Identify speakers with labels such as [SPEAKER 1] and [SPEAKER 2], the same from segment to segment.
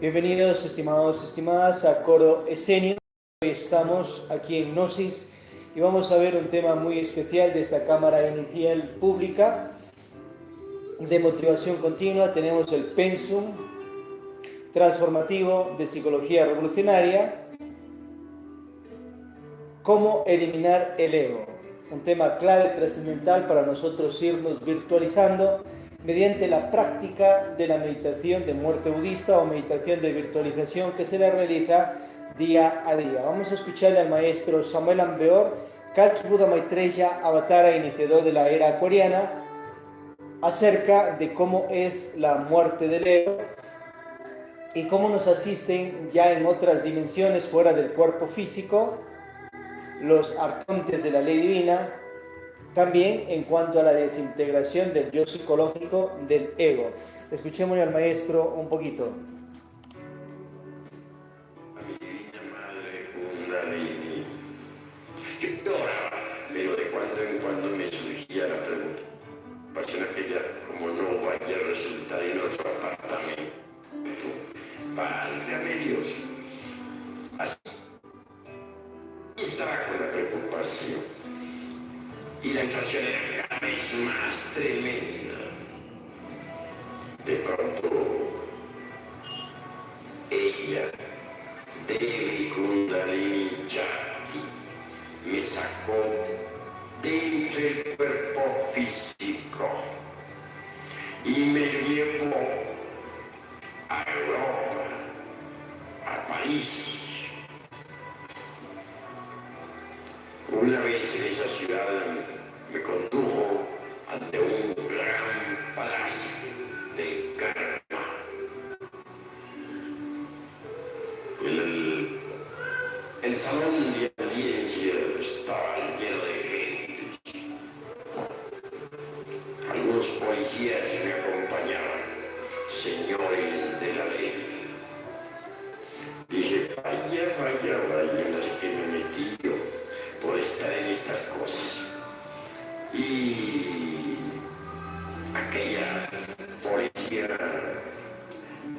[SPEAKER 1] Bienvenidos, estimados, estimadas, a Coro Escenio. Hoy estamos aquí en Gnosis y vamos a ver un tema muy especial de esta Cámara Inicial Pública de Motivación Continua. Tenemos el Pensum Transformativo de Psicología Revolucionaria, cómo eliminar el ego. Un tema clave, trascendental para nosotros irnos virtualizando mediante la práctica de la meditación de muerte budista o meditación de virtualización que se la realiza día a día. Vamos a escucharle al maestro Samuel Ambeor, Kalki Buda Maitreya, avatara iniciador de la era acuariana, acerca de cómo es la muerte del ego y cómo nos asisten ya en otras dimensiones fuera del cuerpo físico los arcontes de la ley divina, también en cuanto a la desintegración del yo psicológico del ego. Escuchémosle al maestro un poquito.
[SPEAKER 2] A mi divina madre Kundalini, yo oraba, pero de cuando en cuando me surgía la preocupación aquella, como no vaya a resultar en otro apartamento. Válgame Dios. Así estaba con la preocupación. Y la sensación era cada vez más tremenda. De pronto, ella, Devi Kundalini Jati, me sacó del cuerpo físico y me llevó a Europa, a París. Una vez en esa ciudad me condujo ante un gran palacio de karma. El salón de audiencia estaba lleno de gente. Algunos policías me acompañaban, señores de la ley. Dije, vaya, en las que me metí yo por estar en estas cosas. Y aquella policía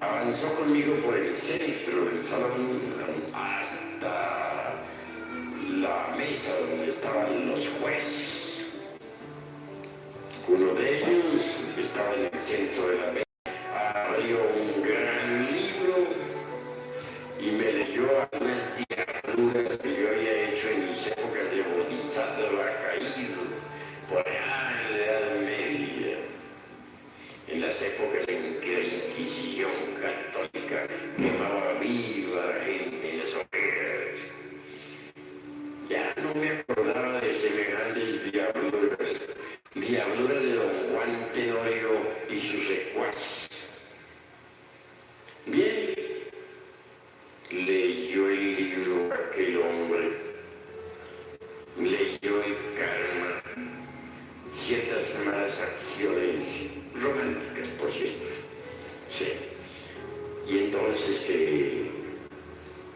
[SPEAKER 2] avanzó conmigo por el centro del salón hasta la mesa donde estaban los jueces. Uno de ellos estaba en el centro de la mesa, abrió un gran libro y me leyó algunas diagramas que yo había hecho en mis épocas de bodhisattva caído, por allá en la Edad Media, en las épocas en que la Inquisición católica quemaba viva a la gente en las hogueras. Ya no me acordaba de semejantes diabluras de don Juan Tenorio y sus secuaces. Bien, leyó el libro aquel hombre, leyó el karma, ciertas malas acciones románticas, por cierto. Sí. Y entonces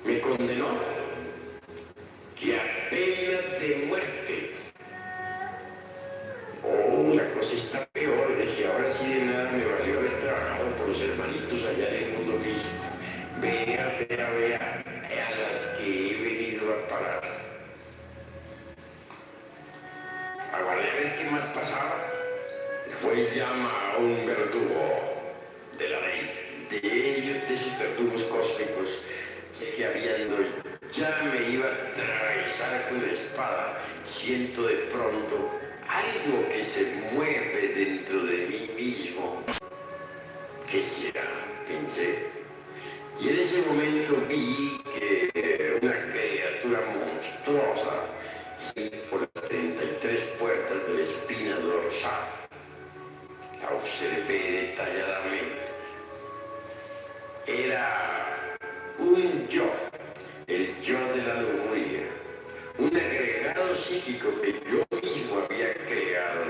[SPEAKER 2] me condenó que a pena de muerte. Oh, la cosa está peor. Dije, ahora sí de nada me valió haber trabajado por los hermanitos allá en el mundo físico. Vea a las que he venido a parar. Aguardé a ver qué más pasaba. Fue llama a un verdugo de la ley. De esos verdugos cósmicos, sé que habiendo ya me iba a atravesar con la espada, siento de pronto algo que se mueve dentro de mí mismo. ¿Qué será? Pensé. Y en ese momento vi que una criatura monstruosa por las 33 puertas de la espina dorsal. La observé detalladamente. Era un yo, el yo de la lujuria, un agregado psíquico que yo mismo había creado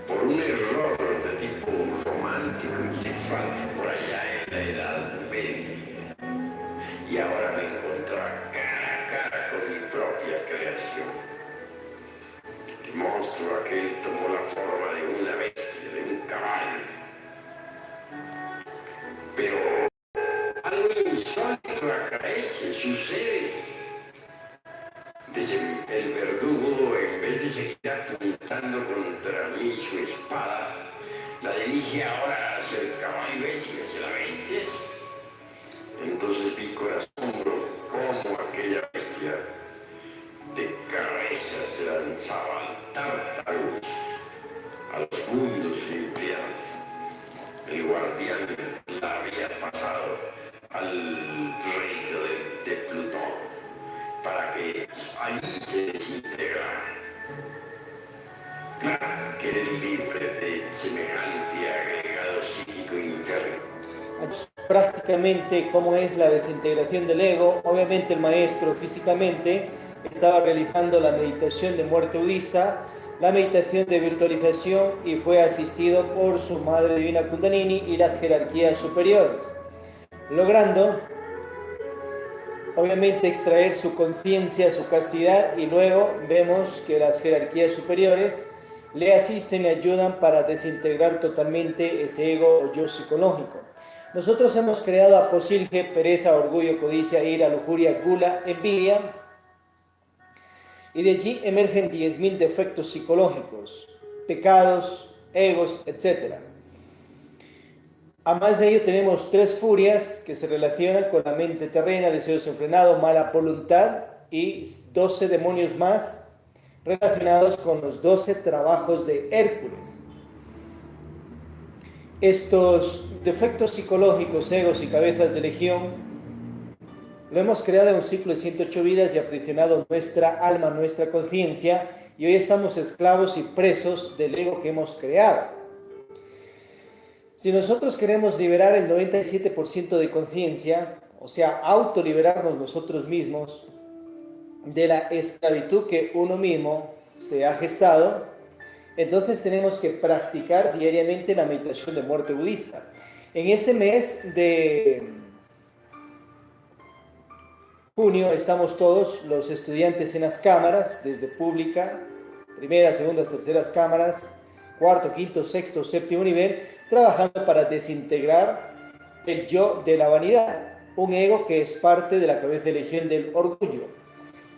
[SPEAKER 2] por un error de tipo romántico y sexual por allá en la Edad Media. Y ahora me encontraba cara a cara con mi propia creación. El monstruo aquel tomó la forma de una bestia, de un caballo. Pero sucede? Dice, el verdugo, en vez de seguir apuntando contra mí su espada, la dirige ahora hacia el caballo ese y hacia la bestia. Entonces vi con asombro cómo aquella bestia de cabeza se lanzaba al Tártarus, a los mundos infiernos. El guardián la había pasado al reino de Plutón para que allí se desintegrara. Claro que eres libre de semejante agregado psíquico interno.
[SPEAKER 1] Prácticamente cómo es la desintegración del ego. Obviamente el maestro físicamente estaba realizando la meditación de muerte budista, la meditación de virtualización, y fue asistido por su Madre Divina Kundalini y las jerarquías superiores, logrando obviamente extraer su conciencia, su castidad, y luego vemos que las jerarquías superiores le asisten y ayudan para desintegrar totalmente ese ego o yo psicológico. Nosotros hemos creado aposilje, pereza, orgullo, codicia, ira, lujuria, gula, envidia, y de allí emergen 10.000 defectos psicológicos, pecados, egos, etc. Además de ello tenemos 3 furias que se relacionan con la mente terrena, deseo desenfrenado, mala voluntad, y 12 demonios más relacionados con los 12 trabajos de Hércules. Estos defectos psicológicos, egos y cabezas de legión, lo hemos creado en un ciclo de 108 vidas y aprisionado nuestra alma, nuestra conciencia, y hoy estamos esclavos y presos del ego que hemos creado. Si nosotros queremos liberar el 97% de conciencia, o sea, autoliberarnos nosotros mismos de la esclavitud que uno mismo se ha gestado, entonces tenemos que practicar diariamente la meditación de muerte budista. En este mes de junio estamos todos los estudiantes en las cámaras, desde pública, primeras, segundas, terceras cámaras, cuarto, quinto, sexto, séptimo nivel, trabajando para desintegrar el yo de la vanidad, un ego que es parte de la cabeza de legión del orgullo,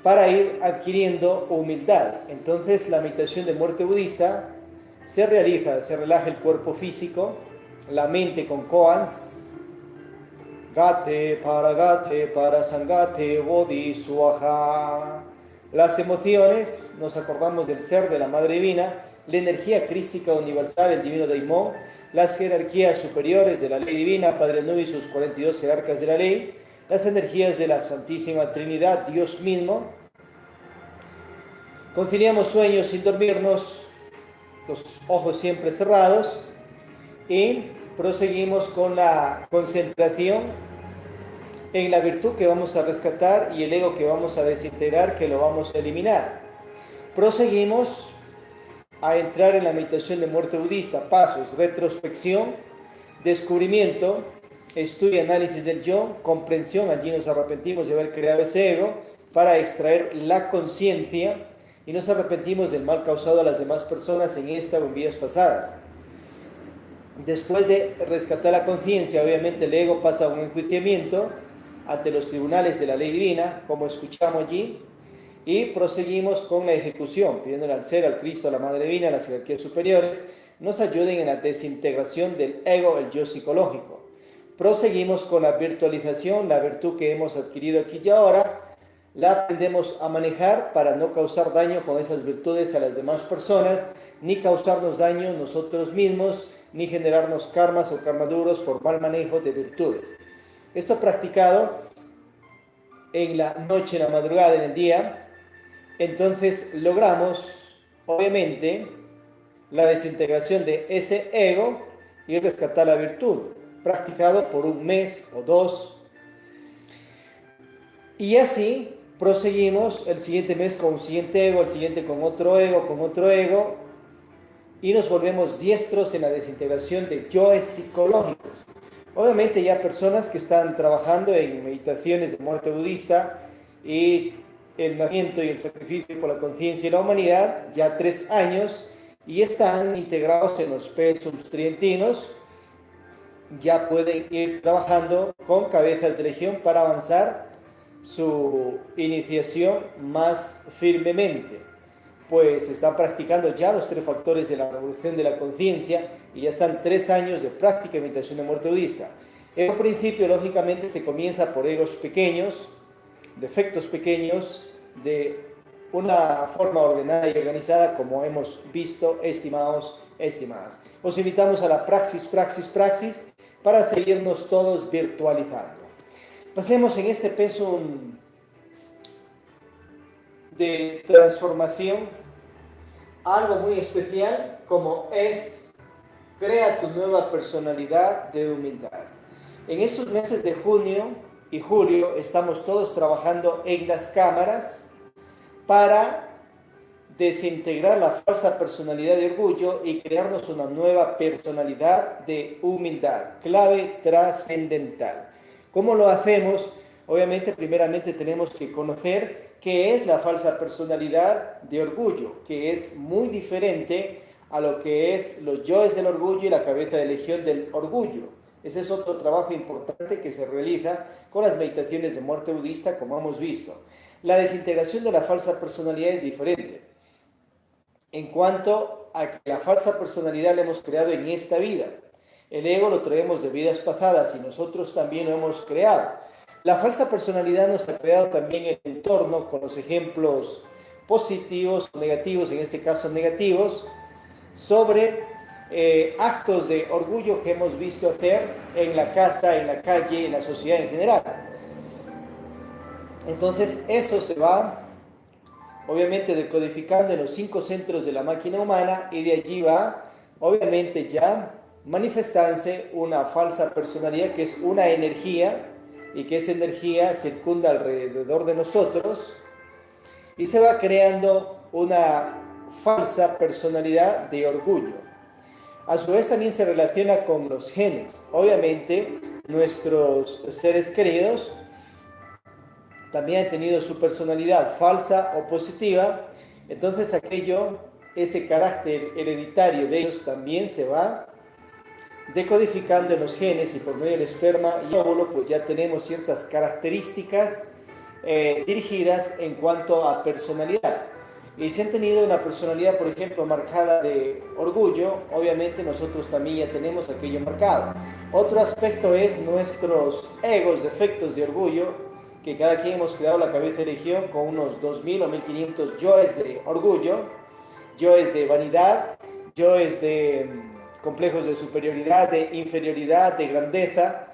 [SPEAKER 1] para ir adquiriendo humildad. Entonces la meditación de muerte budista se realiza, se relaja el cuerpo físico, la mente con koans, Gate, para sangate, bodhi, suaha. Las emociones, nos acordamos del ser de la Madre Divina, la energía crística universal, el divino Daimon, las jerarquías superiores de la ley divina, Padre Nubis y sus 42 jerarcas de la ley, las energías de la Santísima Trinidad, Dios mismo. Conciliamos sueños sin dormirnos, los ojos siempre cerrados, y proseguimos con la concentración en la virtud que vamos a rescatar y el ego que vamos a desintegrar, que lo vamos a eliminar. Proseguimos a entrar en la meditación de muerte budista. Pasos: retrospección, descubrimiento, estudio y análisis del yo, comprensión. Allí nos arrepentimos de haber creado ese ego para extraer la conciencia y nos arrepentimos del mal causado a las demás personas en esta o en vidas pasadas. Después de rescatar la conciencia, obviamente el ego pasa a un enjuiciamiento ante los tribunales de la ley divina, como escuchamos allí, y proseguimos con la ejecución, pidiéndole al ser, al Cristo, a la Madre Divina, a las jerarquías superiores, nos ayuden en la desintegración del ego, el yo psicológico. Proseguimos con la virtualización, la virtud que hemos adquirido aquí y ahora, la aprendemos a manejar para no causar daño con esas virtudes a las demás personas, ni causarnos daño nosotros mismos, ni generarnos karmas o karmaduros por mal manejo de virtudes. Esto practicado en la noche, en la madrugada, en el día, entonces logramos, obviamente, la desintegración de ese ego y rescatar la virtud, practicado por un mes o 2. Y así proseguimos el siguiente mes con un siguiente ego, el siguiente con otro ego, y nos volvemos diestros en la desintegración de yoes psicológicos. Obviamente ya personas que están trabajando en meditaciones de muerte budista y el nacimiento y el sacrificio por la conciencia y la humanidad, ya 3 años, y están integrados en los pensums trientinos, ya pueden ir trabajando con cabezas de legión para avanzar su iniciación más firmemente, pues están practicando ya los 3 factores de la revolución de la conciencia y ya están 3 años de práctica y meditación de muerte budista. En un principio, lógicamente, se comienza por egos pequeños, defectos pequeños, de una forma ordenada y organizada, como hemos visto, estimados, estimadas. Os invitamos a la praxis, para seguirnos todos virtualizando. Pasemos en este pensum de transformación a algo muy especial, como es crea tu nueva personalidad de humildad. En estos meses de junio y julio estamos todos trabajando en las cámaras para desintegrar la falsa personalidad de orgullo y crearnos una nueva personalidad de humildad, clave trascendental. ¿Cómo lo hacemos? Obviamente, primeramente tenemos que conocer qué es la falsa personalidad de orgullo, que es muy diferente a lo que es los yoes del orgullo y la cabeza de legión del orgullo. Ese es otro trabajo importante que se realiza con las meditaciones de muerte budista, como hemos visto. La desintegración de la falsa personalidad es diferente. En cuanto a que la falsa personalidad la hemos creado en esta vida. El ego lo traemos de vidas pasadas y nosotros también lo hemos creado. La falsa personalidad nos ha creado también el entorno con los ejemplos positivos o negativos, en este caso negativos, sobre actos de orgullo que hemos visto hacer en la casa, en la calle, en la sociedad en general. Entonces eso se va obviamente decodificando en los 5 centros de la máquina humana y de allí va obviamente ya manifestándose una falsa personalidad que es una energía y que esa energía circunda alrededor de nosotros y se va creando una falsa personalidad de orgullo. A su vez también se relaciona con los genes. Obviamente nuestros seres queridos también han tenido su personalidad falsa o positiva, entonces ese carácter hereditario de ellos también se va decodificando en los genes y por medio del esperma y óvulo, pues ya tenemos ciertas características dirigidas en cuanto a personalidad. Y si han tenido una personalidad, por ejemplo, marcada de orgullo, obviamente nosotros también ya tenemos aquello marcado. Otro aspecto es nuestros egos, defectos de orgullo, que cada quien hemos creado la cabeza de legión con unos 2000 o 1500 yoes de orgullo, yoes de vanidad, yoes de complejos de superioridad, de inferioridad, de grandeza,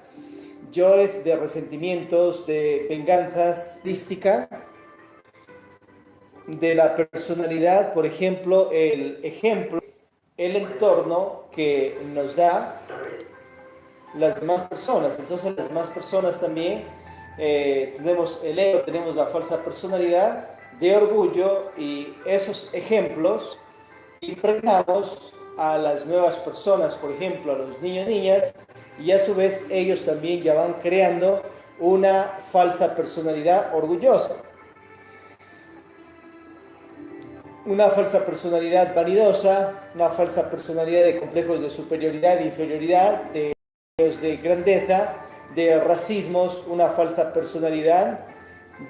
[SPEAKER 1] yoes de resentimientos, de venganzas mística, de la personalidad, por ejemplo, el entorno que nos da las demás personas. Entonces las demás personas también tenemos el ego, tenemos la falsa personalidad de orgullo y esos ejemplos impregnamos a las nuevas personas, por ejemplo a los niños y niñas, y a su vez ellos también ya van creando una falsa personalidad orgullosa, una falsa personalidad vanidosa, una falsa personalidad de complejos de superioridad e inferioridad, de grandeza, de racismos, una falsa personalidad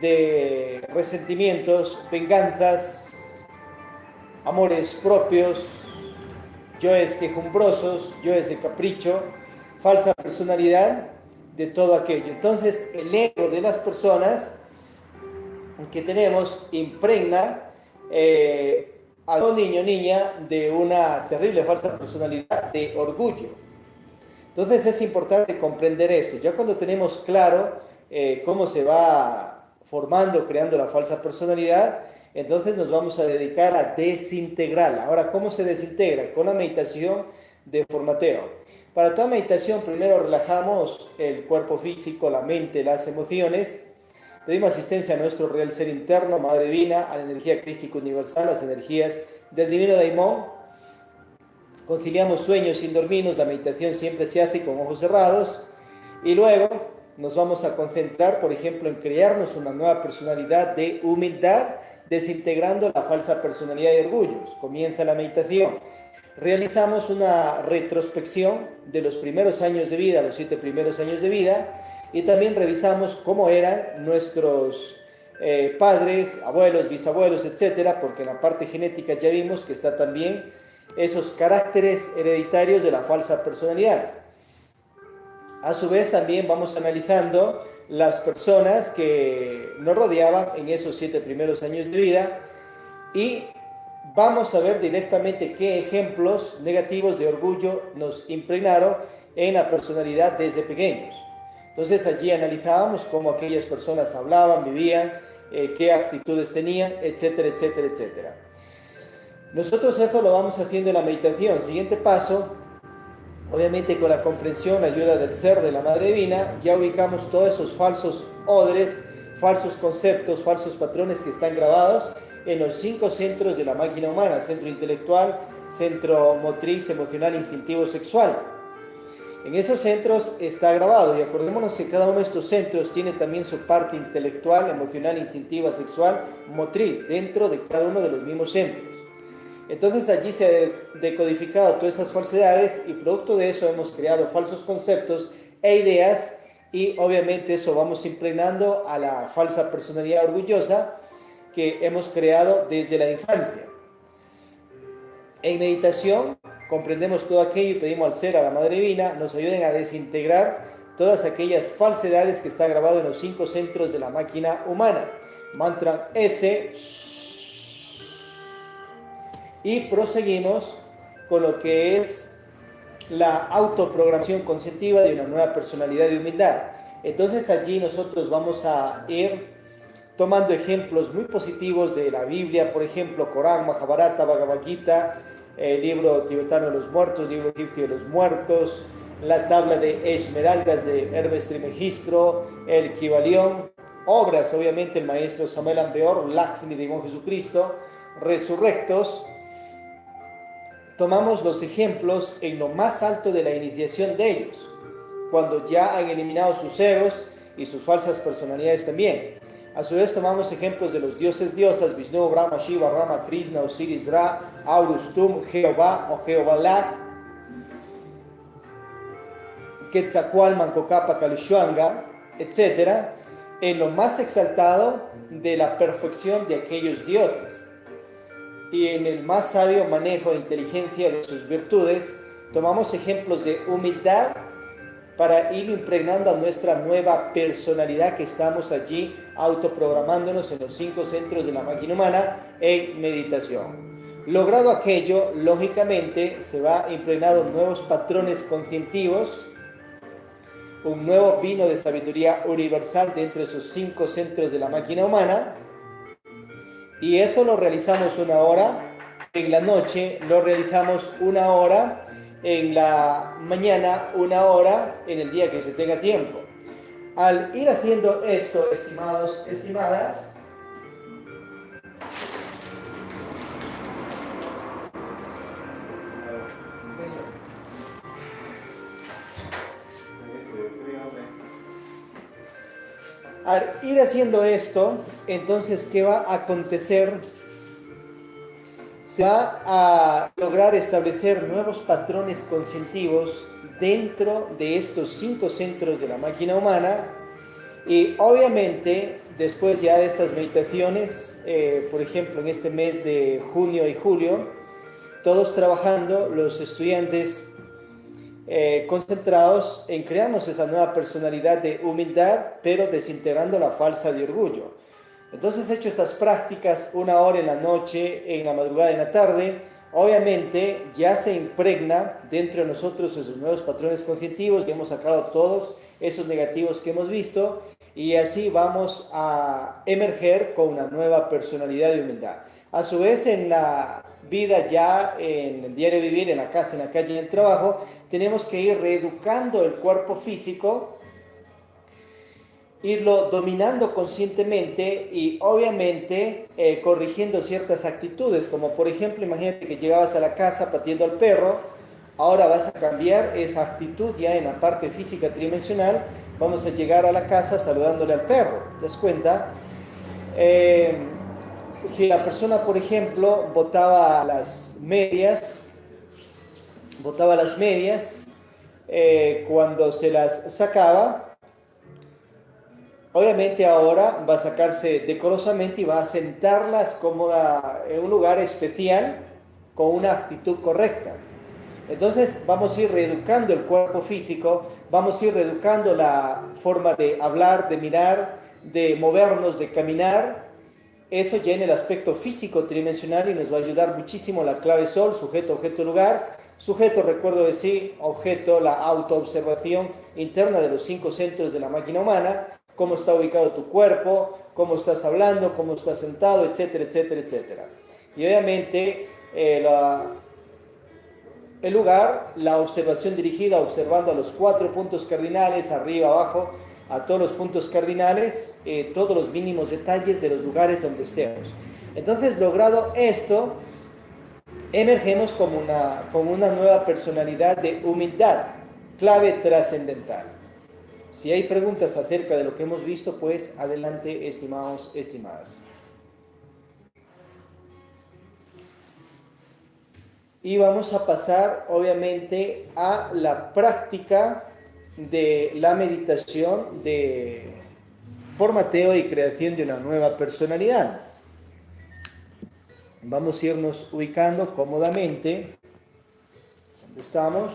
[SPEAKER 1] de resentimientos, venganzas, amores propios, yoes quejumbrosos, yoes de capricho, falsa personalidad de todo aquello. Entonces el ego de las personas que tenemos impregna a un niño o niña de una terrible falsa personalidad de orgullo. Entonces es importante comprender esto. Ya cuando tenemos claro cómo se va formando, creando la falsa personalidad, entonces nos vamos a dedicar a desintegrarla. Ahora, ¿cómo se desintegra? Con la meditación de formateo. Para toda meditación, primero relajamos el cuerpo físico, la mente, las emociones. Pedimos asistencia a nuestro real ser interno, Madre Divina, a la energía crística universal, las energías del Divino Daimón. Conciliamos sueños sin dormirnos, la meditación siempre se hace con ojos cerrados. Y luego nos vamos a concentrar, por ejemplo, en crearnos una nueva personalidad de humildad, desintegrando la falsa personalidad de orgullos. Comienza la meditación. Realizamos una retrospección de los primeros años de vida, los 7 primeros años de vida, y también revisamos cómo eran nuestros padres, abuelos, bisabuelos, etcétera, porque en la parte genética ya vimos que está también esos caracteres hereditarios de la falsa personalidad. A su vez también vamos analizando las personas que nos rodeaban en esos 7 primeros años de vida y vamos a ver directamente qué ejemplos negativos de orgullo nos impregnaron en la personalidad desde pequeños. Entonces allí analizábamos cómo aquellas personas hablaban, vivían, qué actitudes tenían, etcétera, etcétera, etcétera. Nosotros eso lo vamos haciendo en la meditación. Siguiente paso, obviamente con la comprensión, la ayuda del ser, de la Madre Divina, ya ubicamos todos esos falsos odres, falsos conceptos, falsos patrones que están grabados en los 5 centros de la máquina humana: centro intelectual, centro motriz, emocional, instintivo, sexual. En esos centros está grabado, y acordémonos que cada uno de estos centros tiene también su parte intelectual, emocional, instintiva, sexual, motriz, dentro de cada uno de los mismos centros. Entonces allí se ha decodificado todas esas falsedades y producto de eso hemos creado falsos conceptos e ideas, y obviamente eso vamos impregnando a la falsa personalidad orgullosa que hemos creado desde la infancia. En meditación comprendemos todo aquello y pedimos al ser, a la Madre Divina, nos ayuden a desintegrar todas aquellas falsedades que están grabadas en los 5 centros de la máquina humana. Mantra S. Y proseguimos con lo que es la autoprogramación conscientiva de una nueva personalidad de humildad. Entonces allí nosotros vamos a ir tomando ejemplos muy positivos de la Biblia, por ejemplo, Corán, Mahabharata, Bhagavad Gita, el libro tibetano de los muertos, libro egipcio de los muertos, la tabla de Esmeraldas de Hermes Trismegisto, el Kybalión, obras, obviamente, el maestro Samuel Ambeor, Lakshmi de Jesucristo, resurrectos. Tomamos los ejemplos en lo más alto de la iniciación de ellos, cuando ya han eliminado sus egos y sus falsas personalidades también. A su vez tomamos ejemplos de los dioses diosas, Vishnu, Brahma, Shiva, Rama, Krishna, Osiris, Ra, Horus, Tum, Jehová o Jehová, Quetzalcóatl, Mancocapa, Kalishwanga, etc., en lo más exaltado de la perfección de aquellos dioses. Y en el más sabio manejo de inteligencia de sus virtudes, tomamos ejemplos de humildad para ir impregnando a nuestra nueva personalidad que estamos allí autoprogramándonos en los 5 centros de la máquina humana en meditación. Logrado aquello, lógicamente se va impregnando nuevos patrones cognitivos, un nuevo vino de sabiduría universal dentro de esos 5 centros de la máquina humana. Y eso lo realizamos 1 hora en la noche, lo realizamos 1 hora en la mañana, 1 hora en el día que se tenga tiempo. Al ir haciendo esto, estimados, estimadas, al ir haciendo esto, entonces, ¿qué va a acontecer? Se va a lograr establecer nuevos patrones conscientivos dentro de estos 5 centros de la máquina humana, y obviamente después ya de estas meditaciones, por ejemplo en este mes de junio y julio, todos trabajando, los estudiantes concentrados en crearnos esa nueva personalidad de humildad, pero desintegrando la falsa de orgullo. Entonces, hecho estas prácticas 1 hora en la noche, en la madrugada y en la tarde, obviamente ya se impregna dentro de nosotros esos nuevos patrones cognitivos, y hemos sacado todos esos negativos que hemos visto, y así vamos a emerger con una nueva personalidad de humildad. A su vez, en la vida ya, en el diario vivir, en la casa, en la calle, en el trabajo, tenemos que ir reeducando el cuerpo físico, irlo dominando conscientemente y obviamente corrigiendo ciertas actitudes, como por ejemplo, imagínate que llegabas a la casa pateando al perro, ahora vas a cambiar esa actitud ya en la parte física tridimensional, vamos a llegar a la casa saludándole al perro, ¿te das cuenta? Si la persona, por ejemplo, botaba las medias, cuando se las sacaba, Obviamente ahora va a sacarse decorosamente y va a sentarlas cómoda en un lugar especial con una actitud correcta. Entonces vamos a ir reeducando el cuerpo físico, vamos a ir reeducando la forma de hablar, de mirar, de movernos, de caminar. Eso ya en el aspecto físico tridimensional y nos va a ayudar muchísimo la clave sol, sujeto, objeto, lugar. Sujeto, recuerdo decir, objeto, la autoobservación interna de los 5 centros de la máquina humana, cómo está ubicado tu cuerpo, cómo estás hablando, cómo estás sentado, etcétera, etcétera, etcétera. Y obviamente el lugar, la observación dirigida, observando a los 4 puntos cardinales, arriba, abajo, a todos los puntos cardinales, todos los mínimos detalles de los lugares donde estemos. Entonces, logrado esto, emergemos como con una nueva personalidad de humildad, clave trascendental. Si hay preguntas acerca de lo que hemos visto, pues adelante, estimados, estimadas. Y vamos a pasar, obviamente, a la práctica de la meditación de formateo y creación de una nueva personalidad. Vamos a irnos ubicando cómodamente. ¿Dónde estamos?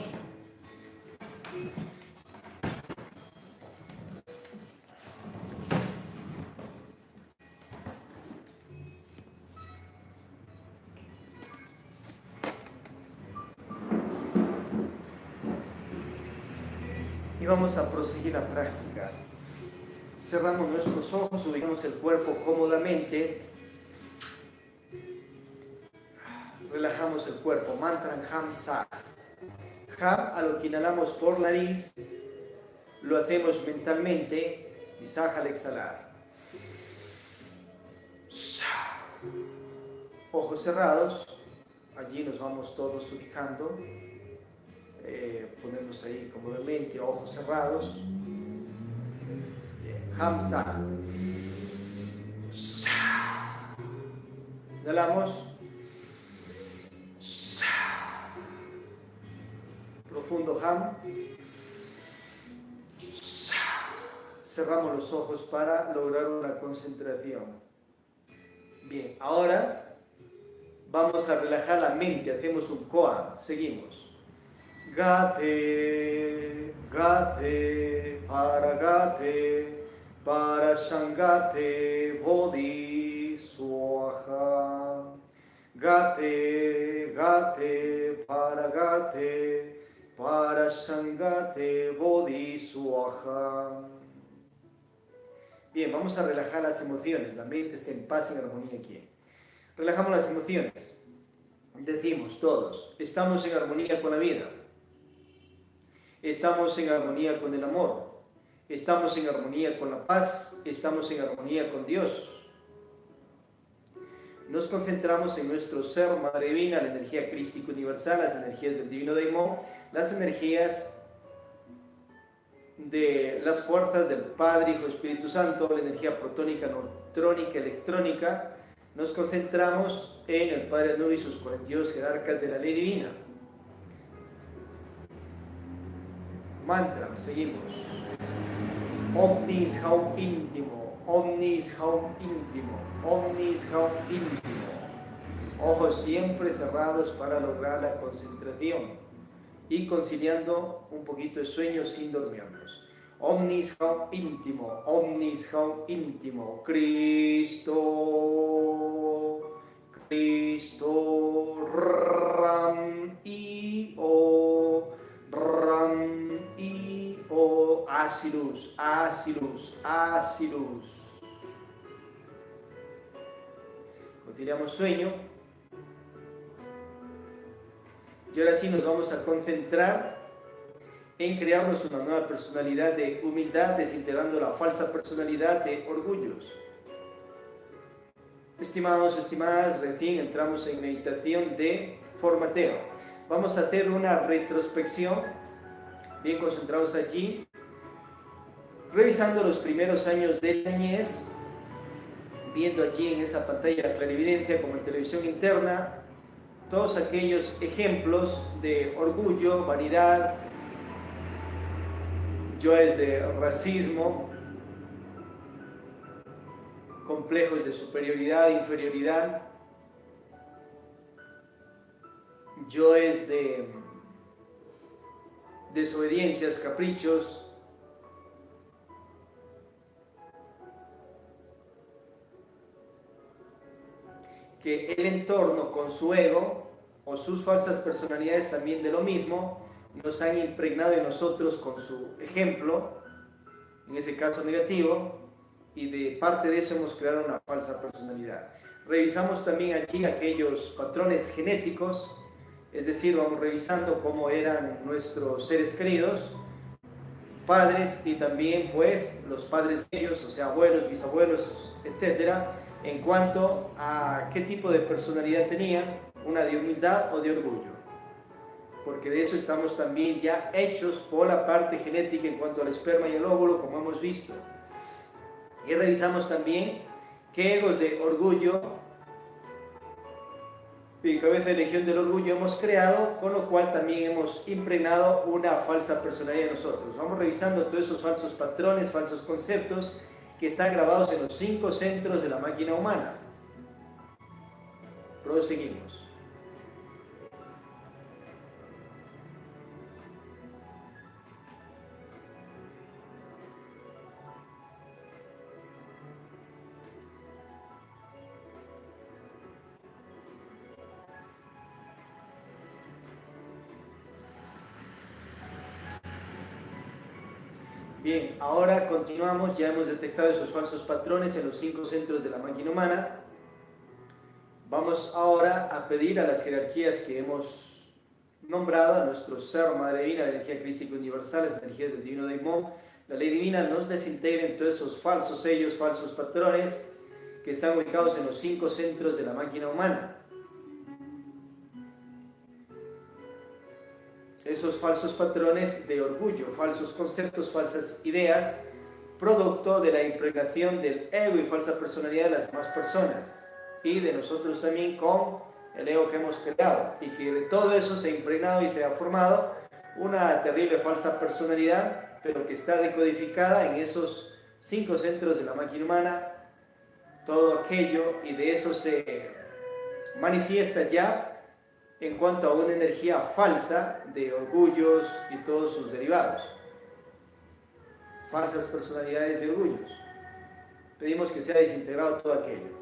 [SPEAKER 1] Y vamos a proseguir la práctica. Cerramos nuestros ojos, ubicamos el cuerpo cómodamente. Relajamos el cuerpo. Mantra Ham Sa. Ham, a lo que inhalamos por nariz, lo hacemos mentalmente. Y Sa al exhalar. Ojos cerrados. Allí nos vamos todos ubicando. Ponernos ahí cómodamente, ojos cerrados. Hamsa. Inhalamos. Profundo Ham. Cerramos los ojos para lograr una concentración. Bien, ahora vamos a relajar la mente. Hacemos un koan. Seguimos. Gate, gate, parashangate, bodhi, swaha. Gate, gate, parashangate, bodhi, swaha. Bien, vamos a relajar las emociones. La mente está en paz y en armonía aquí. Relajamos las emociones. Decimos todos, estamos en armonía con la vida. Estamos en armonía con el amor, estamos en armonía con la paz, estamos en armonía con Dios. Nos concentramos en nuestro ser, Madre Divina, la energía crística universal, las energías del Divino Daimon, las energías de las fuerzas del Padre, Hijo, Espíritu Santo, la energía protónica, neutrónica, electrónica. Nos concentramos en el Padre Anubis y sus 42 jerarcas de la ley divina. Mantra, seguimos. Omnis Haum íntimo, Omnis Haum íntimo, Omnis Haum íntimo. Ojos siempre cerrados para lograr la concentración y conciliando un poquito de sueño sin dormirnos. Omnis Haum íntimo, Omnis Haum íntimo. Cristo, Cristo, Ram y O, Ram y O, Asirus, Asirus, Asirus. Conciliamos sueño. Y ahora sí nos vamos a concentrar en crearnos una nueva personalidad de humildad, desintegrando la falsa personalidad de orgullos. Estimados, estimadas, recién entramos en meditación de formateo. Vamos a hacer una retrospección, bien concentrados allí, revisando los primeros años de la niñez, viendo allí en esa pantalla clarividencia como en televisión interna, todos aquellos ejemplos de orgullo, vanidad, yoes de racismo, complejos de superioridad e inferioridad, yoes de desobediencias, caprichos, que el entorno con su ego o sus falsas personalidades también de lo mismo nos han impregnado en nosotros con su ejemplo, en ese caso negativo, y de parte de eso hemos creado una falsa personalidad. Revisamos también allí aquellos patrones genéticos, es decir, vamos revisando cómo eran nuestros seres queridos, padres y también pues los padres de ellos, o sea, abuelos, bisabuelos, etcétera, en cuanto a qué tipo de personalidad tenían, una de humildad o de orgullo, porque de eso estamos también ya hechos por la parte genética en cuanto al esperma y el óvulo, como hemos visto. Y revisamos también qué egos de orgullo y cabeza de legión del orgullo hemos creado, con lo cual también hemos impregnado una falsa personalidad en nosotros. Vamos revisando todos esos falsos patrones, falsos conceptos que están grabados en los 5 centros de la máquina humana. Proseguimos. Bien, ahora continuamos, ya hemos detectado esos falsos patrones en los 5 centros de la máquina humana. Vamos ahora a pedir a las jerarquías que hemos nombrado, a nuestro ser, Madre Divina, la energía crística universal, las energías del Divino Daimon, la Ley Divina, nos desintegren todos esos falsos sellos, falsos patrones que están ubicados en los 5 centros de la máquina humana. Esos falsos patrones de orgullo, falsos conceptos, falsas ideas, producto de la impregnación del ego y falsa personalidad de las demás personas y de nosotros también con el ego que hemos creado, y que de todo eso se ha impregnado y se ha formado una terrible falsa personalidad, pero que está decodificada en esos 5 centros de la máquina humana, todo aquello, y de eso se manifiesta ya en cuanto a una energía falsa de orgullos y todos sus derivados. Falsas personalidades de orgullos. Pedimos que sea desintegrado todo aquello.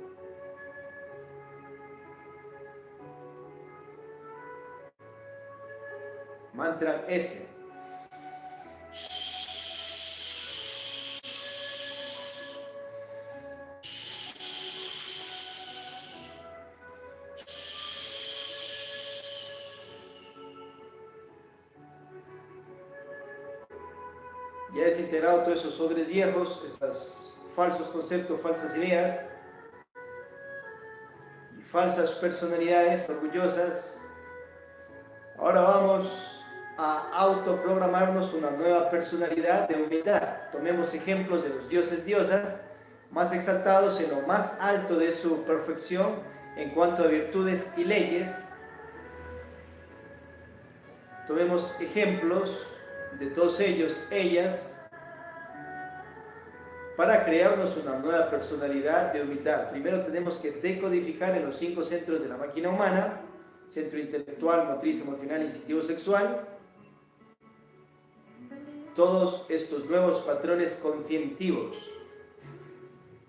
[SPEAKER 1] Mantra S. Ya desintegrado todos esos sobres viejos, esos falsos conceptos, falsas ideas y falsas personalidades orgullosas. Ahora vamos a autoprogramarnos una nueva personalidad de humildad. Tomemos ejemplos de los dioses, diosas más exaltados en lo más alto de su perfección en cuanto a virtudes y leyes. Tomemos ejemplos de todos ellos, ellas, para crearnos una nueva personalidad de humildad. Primero tenemos que decodificar en los 5 centros de la máquina humana: centro intelectual, motriz, emocional, instintivo, sexual, todos estos nuevos patrones conscientivos.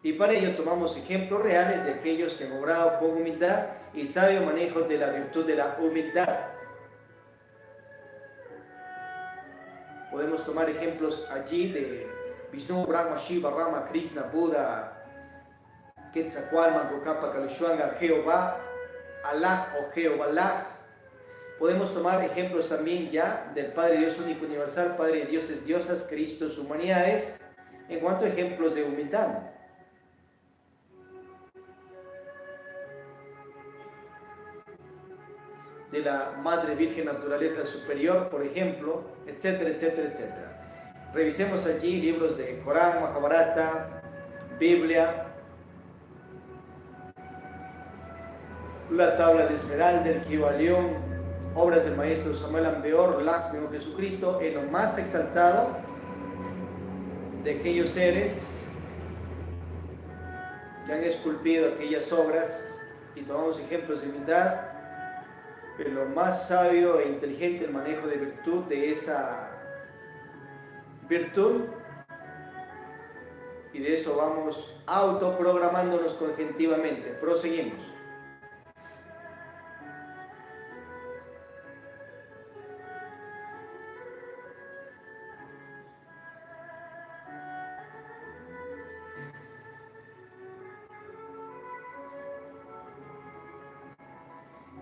[SPEAKER 1] Y para ello tomamos ejemplos reales de aquellos que han obrado con humildad y sabio manejo de la virtud de la humildad. Podemos tomar ejemplos allí de Vishnu, Brahma, Shiva, Rama, Krishna, Buda, Quetzalcóatl, Gokapa, Kalishwanga, Jehová, Allah o Jehová. Podemos tomar ejemplos también ya del Padre Dios único universal, Padre de dioses, diosas, Cristos, humanidades, en cuanto a ejemplos de humildad. De la Madre Virgen Naturaleza Superior, por ejemplo, etcétera, etcétera, etcétera. Revisemos allí libros de Corán, Mahabharata, Biblia, la Tabla de Esmeralda, el Kybalión, obras del Maestro Samuel Ambeor, Lakshmi o Jesucristo, en lo más exaltado de aquellos seres que han esculpido aquellas obras y tomamos ejemplos de humildad, pero lo más sabio e inteligente el manejo de virtud de esa virtud, y de eso vamos autoprogramándonos conscientivamente. Proseguimos.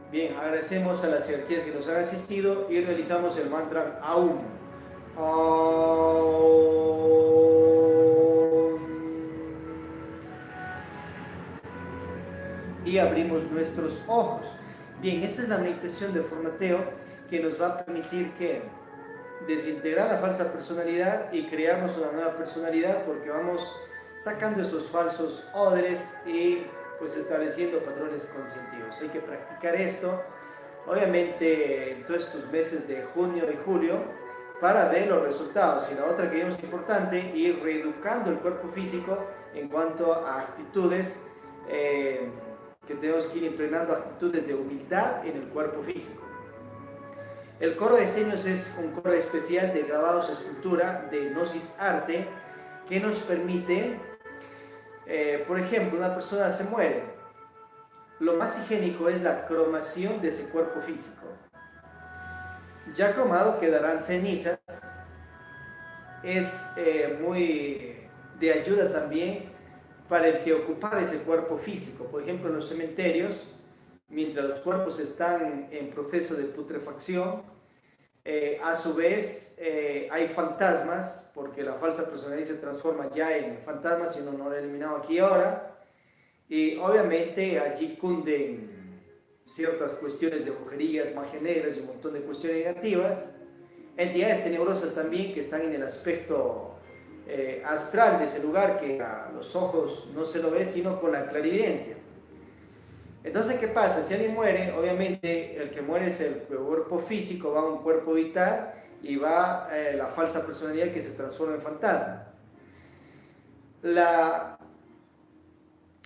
[SPEAKER 1] Bien, agradecemos a las jerarquías que nos han asistido y realizamos el mantra Aum. Y abrimos nuestros ojos. Bien, esta es la meditación de formateo que nos va a permitir que desintegrar la falsa personalidad y crearnos una nueva personalidad, porque vamos sacando esos falsos odres y pues estableciendo patrones conscientivos. Hay que practicar esto, obviamente, en todos estos meses de junio y julio, para ver los resultados. Y la otra que vemos importante, ir reeducando el cuerpo físico en cuanto a actitudes, que tenemos que ir impregnando actitudes de humildad en el cuerpo físico. El coro de seños es un coro especial de grabados, escultura, de gnosis arte, que nos permite, por ejemplo, una persona se muere. Lo más higiénico es la cromación de ese cuerpo físico. Ya cromado quedarán cenizas. Es muy de ayuda también para el que ocupaba ese cuerpo físico. Por ejemplo, en los cementerios, mientras los cuerpos están en proceso de putrefacción, a su vez hay fantasmas, porque la falsa personalidad se transforma ya en fantasmas si uno no lo ha eliminado aquí y ahora, y obviamente allí cunden ciertas cuestiones de brujerías, magia negra y un montón de cuestiones negativas, entidades tenebrosas también que están en el aspecto astral de ese lugar, que a los ojos no se lo ve sino con la clarividencia. Entonces, ¿qué pasa? Si alguien muere, obviamente el que muere es el cuerpo físico, va a un cuerpo vital y va la falsa personalidad que se transforma en fantasma. La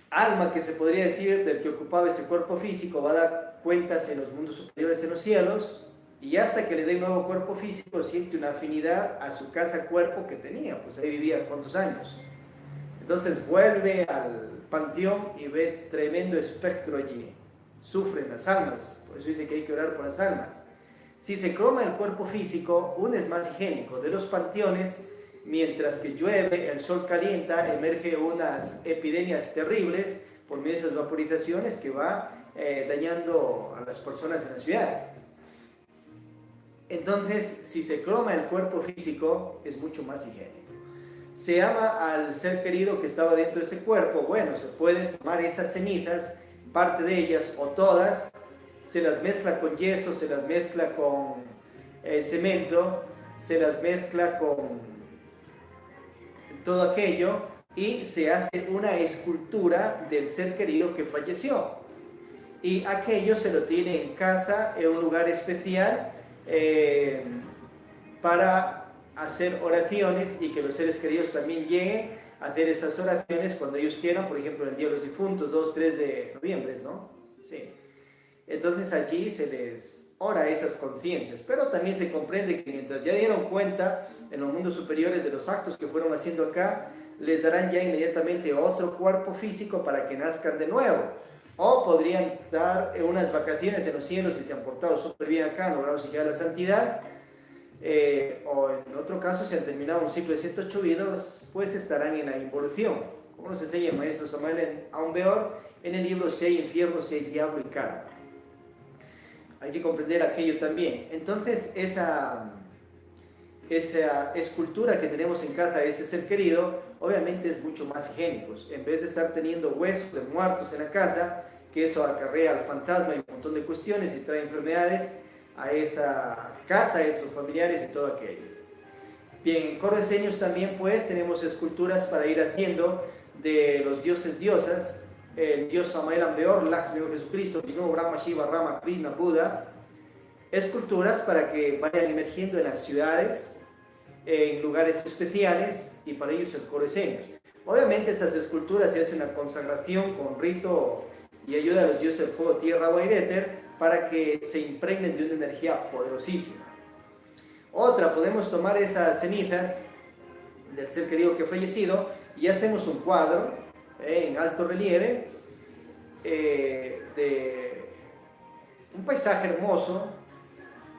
[SPEAKER 1] alma, que se podría decir, del que ocupaba ese cuerpo físico, va a dar cuentas en los mundos superiores, en los cielos, y hasta que le dé un nuevo cuerpo físico siente una afinidad a su casa-cuerpo que tenía, pues ahí vivía cuántos años. Entonces vuelve al panteón y ve tremendo espectro allí. Sufren las almas, por eso dice que hay que orar por las almas. Si se croma el cuerpo físico, uno es más higiénico. De los panteones, mientras que llueve, el sol calienta, emerge unas epidemias terribles por medio de esas vaporizaciones que va dañando a las personas en las ciudades. Entonces, si se croma el cuerpo físico, es mucho más higiénico. Se ama al ser querido que estaba dentro de ese cuerpo. Bueno, se pueden tomar esas cenizas, parte de ellas o todas, se las mezcla con yeso, se las mezcla con cemento, se las mezcla con todo aquello y se hace una escultura del ser querido que falleció. Y aquello se lo tiene en casa, en un lugar especial, para hacer oraciones y que los seres queridos también lleguen a hacer esas oraciones cuando ellos quieran, por ejemplo, el Día de los Difuntos, 2-3 de noviembre, ¿no? Sí. Entonces allí se les ora a esas conciencias, pero también se comprende que mientras ya dieron cuenta en los mundos superiores de los actos que fueron haciendo acá, les darán ya inmediatamente otro cuerpo físico para que nazcan de nuevo. O podrían dar unas vacaciones en los cielos si se han portado súper bien acá, han logrado llegar a la santidad. O en otro caso, si han terminado un ciclo de 108 vidas, pues estarán en la involución. Como nos enseña el maestro Samuel Aumbeor en el libro Si hay infierno, si hay diablo y karma. Hay que comprender aquello también. Entonces, esa escultura que tenemos en casa de ese ser querido, obviamente es mucho más higiénico. En vez de estar teniendo huesos de muertos en la casa, que eso acarrea al fantasma y un montón de cuestiones y trae enfermedades a esa casa, a esos familiares y todo aquello. Bien, en coro de seños también pues tenemos esculturas para ir haciendo de los dioses diosas, el dios Samael Ambeor, Lakshmi Jesucristo, Vishnu, Brahma, Shiva, Rama, Krishna, Buda, esculturas para que vayan emergiendo en las ciudades, en lugares especiales, y para ellos el coro de seños. Obviamente estas esculturas se hace una consagración con rito y ayuda a los dioses del fuego, tierra, agua y éter para que se impregnen de una energía poderosísima. Otra, podemos tomar esas cenizas del ser querido que ha fallecido y hacemos un cuadro en alto relieve de un paisaje hermoso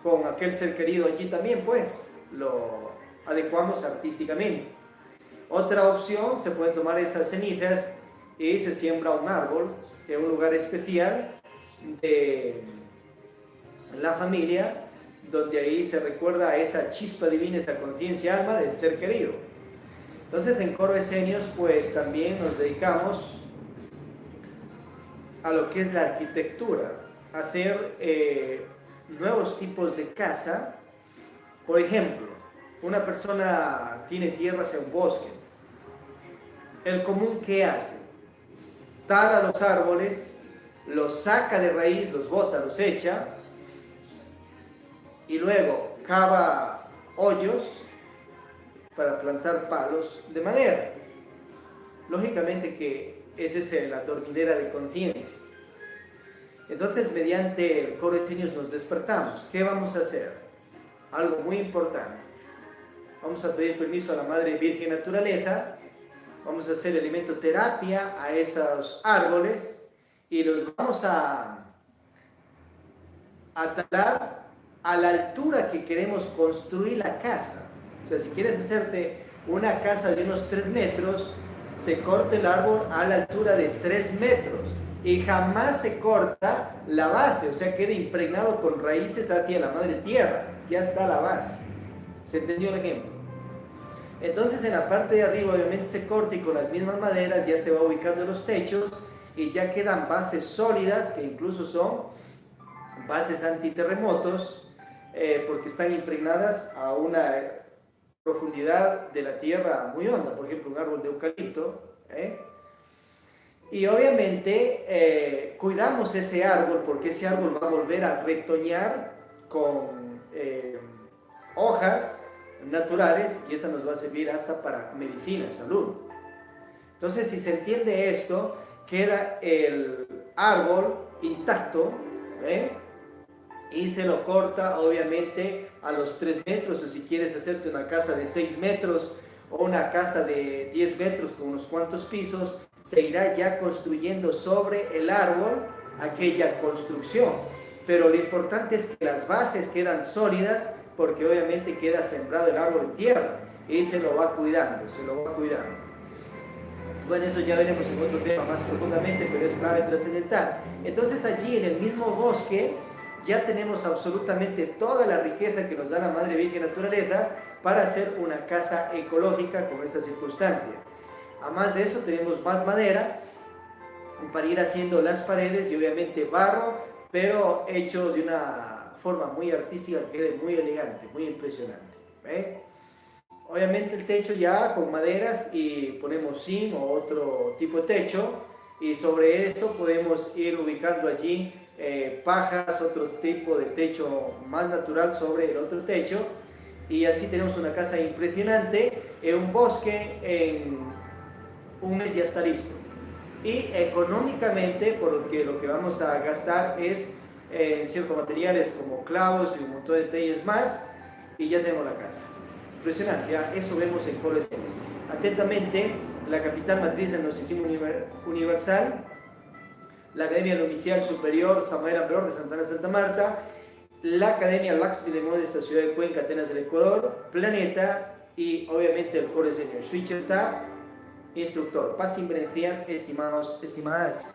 [SPEAKER 1] con aquel ser querido allí también, pues lo adecuamos artísticamente. Otra opción, se pueden tomar esas cenizas y se siembra un árbol en un lugar especial de la familia, donde ahí se recuerda a esa chispa divina, esa conciencia alma del ser querido. Entonces en Coro Esenios pues también nos dedicamos a lo que es la arquitectura, a hacer nuevos tipos de casa. Por ejemplo, una persona tiene tierras en un bosque. El común, ¿qué hace? Tala los árboles, los saca de raíz, los bota, los echa, y luego cava hoyos para plantar palos de madera. Lógicamente que esa es la dormidera de conciencia. Entonces, mediante el Coro Esenios nos despertamos. ¿Qué vamos a hacer? Algo muy importante. Vamos a pedir permiso a la Madre Virgen Naturaleza. Vamos a hacer elementoterapia a esos árboles y los vamos a talar a la altura que queremos construir la casa. O sea, si quieres hacerte una casa de unos 3 metros, se corta el árbol a la altura de 3 metros y jamás se corta la base, o sea, queda impregnado con raíces hacia la madre tierra. Ya está la base. ¿Se entendió el ejemplo? Entonces en la parte de arriba obviamente se corta y con las mismas maderas ya se va ubicando en los techos y ya quedan bases sólidas que incluso son bases antiterremotos porque están impregnadas a una profundidad de la tierra muy honda, por ejemplo un árbol de eucalipto. Y obviamente cuidamos ese árbol porque ese árbol va a volver a retoñar con hojas naturales y esa nos va a servir hasta para medicina, salud. Entonces, si se entiende esto, queda el árbol intacto y se lo corta obviamente a los 3 metros, o si quieres hacerte una casa de 6 metros o una casa de 10 metros con unos cuantos pisos, se irá ya construyendo sobre el árbol aquella construcción. Pero lo importante es que las bases quedan sólidas porque obviamente queda sembrado el árbol en tierra y se lo va cuidando, se lo va cuidando. Bueno, eso ya veremos en otro tema más profundamente, pero es clave trascendental. Entonces allí en el mismo bosque ya tenemos absolutamente toda la riqueza que nos da la Madre Virgen Naturaleza para hacer una casa ecológica con estas circunstancias. Además de eso tenemos más madera para ir haciendo las paredes y obviamente barro, pero hecho de una forma muy artística que quede muy elegante, muy impresionante. Obviamente el techo ya con maderas y ponemos zinc o otro tipo de techo y sobre eso podemos ir ubicando allí pajas, otro tipo de techo más natural sobre el otro techo y así tenemos una casa impresionante en un bosque. En un mes ya está listo y económicamente porque lo que vamos a gastar es en ciertos materiales como clavos y un montón de detalles más y ya tenemos la casa. Impresionante, ¿ya? Eso vemos en Coro Esenios. Atentamente, la capital matriz del Gnosticismo Universal, la Academia Novicial Superior Samuel Ambror de Santa Ana Santa Marta, la Academia Laxmi de esta ciudad de Cuenca, Atenas del Ecuador, Planeta y obviamente el Coro Esenios. Suicherta, instructor. Paz sin beneficiar, estimados, estimadas.